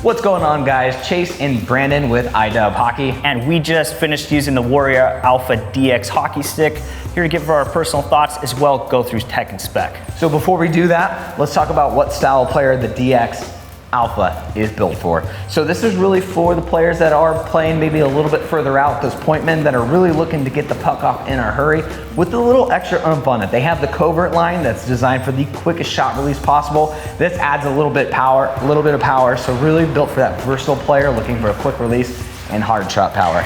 What's going on, guys? Chase and Brandon with iDub Hockey. And we just finished using the Warrior Alpha DX hockey stick. Here to give our personal thoughts as well, go through tech and spec. So before we do that, let's talk about what style of player the DX Alpha is built for. So this is really for the players that are playing maybe a little bit further out, those point men that are really looking to get the puck off in a hurry with a little extra oomph on it. They have the covert line that's designed for the quickest shot release possible. This adds a little bit of power, so really built for that versatile player looking for a quick release and hard shot power.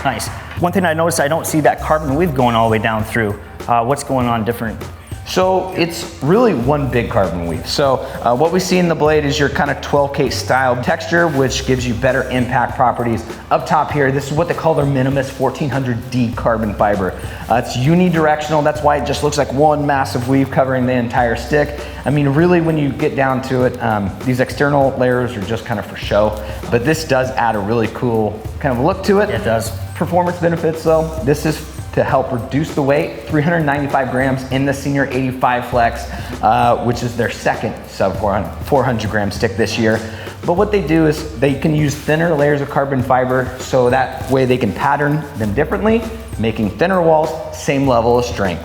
Nice. One thing I noticed, I don't see that carbon weave going all the way down through. What's going on different? So it's really one big carbon weave. So what we see in the blade is your kind of 12K style texture, which gives you better impact properties. Up top here, this is what they call their Minimus 1400D carbon fiber. It's unidirectional, that's why it just looks like one massive weave covering the entire stick. I mean, really when you get down to it, these external layers are just kind of for show, but this does add a really cool kind of look to it. It does. Performance benefits though, this is to help reduce the weight, 395 grams in the Senior 85 Flex, which is their second sub 400 gram stick this year. But what they do is they can use thinner layers of carbon fiber so that way they can pattern them differently, making thinner walls, same level of strength.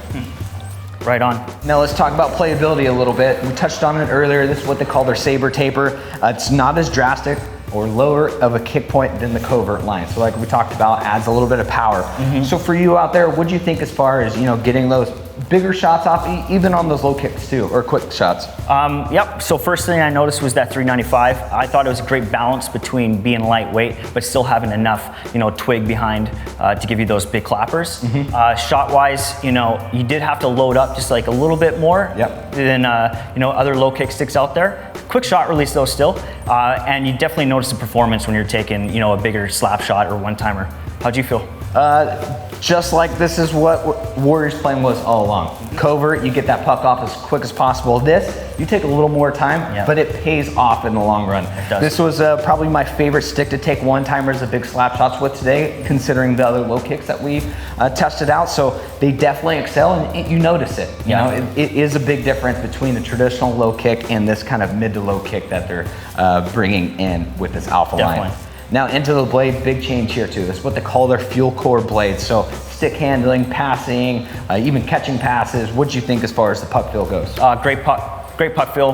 Right on. Now let's talk about playability a little bit. We touched on it earlier. This is what they call their Sabre Taper. It's not as drastic or lower of a kick point than the covert line. So like we talked about, adds a little bit of power. So for you out there, what do you think as far as, you know, getting those bigger shots off, even on those low kicks too, or quick shots? Yep, so first thing I noticed was that 395. I thought it was a great balance between being lightweight, but still having enough, you know, twig behind to give you those big clappers. Shot-wise, you know, you did have to load up just like a little bit more than, you know, other low kick sticks out there. Quick shot release though still, and you definitely notice the performance when you're taking, you know, a bigger slap shot or one-timer. How'd you feel? Just like this is what Warriors plan was all along. Covert, you get that puck off as quick as possible. This, you take a little more time, but it pays off in the long run. It does. This was probably my favorite stick to take one-timers and big slap shots with today, considering the other low kicks that we've tested out. So they definitely excel, and you notice it. You know, it is a big difference between the traditional low kick and this kind of mid to low kick that they're bringing in with this Alpha line. Now into the blade, big change here too. This is what they call their Fuelcore blades. So stick handling, passing, even catching passes. What do you think as far as the puck feel goes? Great puck feel.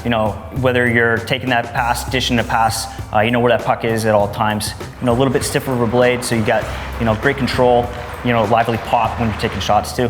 You know, whether you're taking that pass, dishing a pass, you know where that puck is at all times. You know, a little bit stiffer of a blade, so you got, you know, great control. You know, lively pop when you're taking shots too.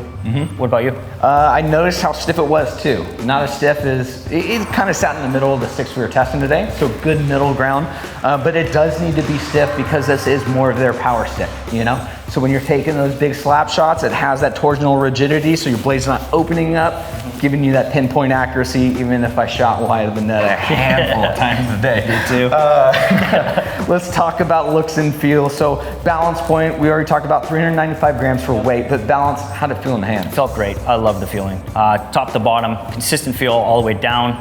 What about you? I noticed how stiff it was too. Not as stiff as, it kind of sat in the middle of the sticks we were testing today, so good middle ground. But it does need to be stiff because this is more of their power stick, you know? So when you're taking those big slap shots, it has that torsional rigidity, so your blade's not opening up, giving you that pinpoint accuracy, even if I shot wide of the net a handful of times a day. Me too. Let's talk about looks and feel. So balance point, we already talked about 395 grams for weight, but balance, how'd it feel in the hand? It felt great. I love the feeling. Top to bottom, consistent feel all the way down.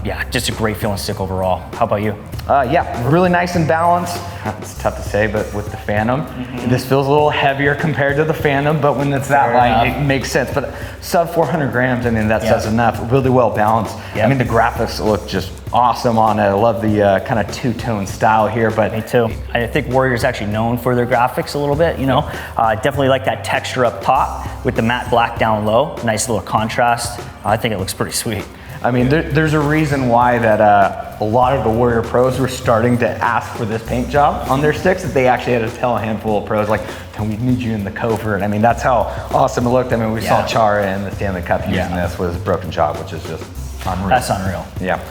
Yeah, just a great feeling stick overall. How about you? Yeah, really nice and balanced. It's tough to say, but with the Phantom, this feels a little heavier compared to the Phantom, but when it's that light, it makes sense. But sub 400 grams, I mean, that says enough. Really well balanced. I mean, the graphics look just awesome on it. I love the kind of two-tone style here, but me too. I think Warrior's actually known for their graphics a little bit, you know. Definitely like that texture up top with the matte black down low. Nice little contrast. I think it looks pretty sweet. I mean, there's a reason why that a lot of the Warrior pros were starting to ask for this paint job on their sticks, that they actually had to tell a handful of pros, like, we need you in the covert. I mean, that's how awesome it looked. I mean, we saw Chara in the Stanley Cup using this with his broken job, which is just unreal. That's unreal. Yeah.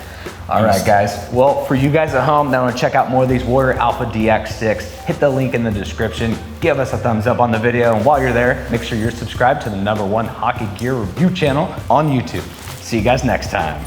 All right, guys. Well, for you guys at home that want to check out more of these Warrior Alpha DX sticks, hit the link in the description. Give us a thumbs up on the video. And while you're there, make sure you're subscribed to the #1 hockey gear review channel on YouTube. See you guys next time.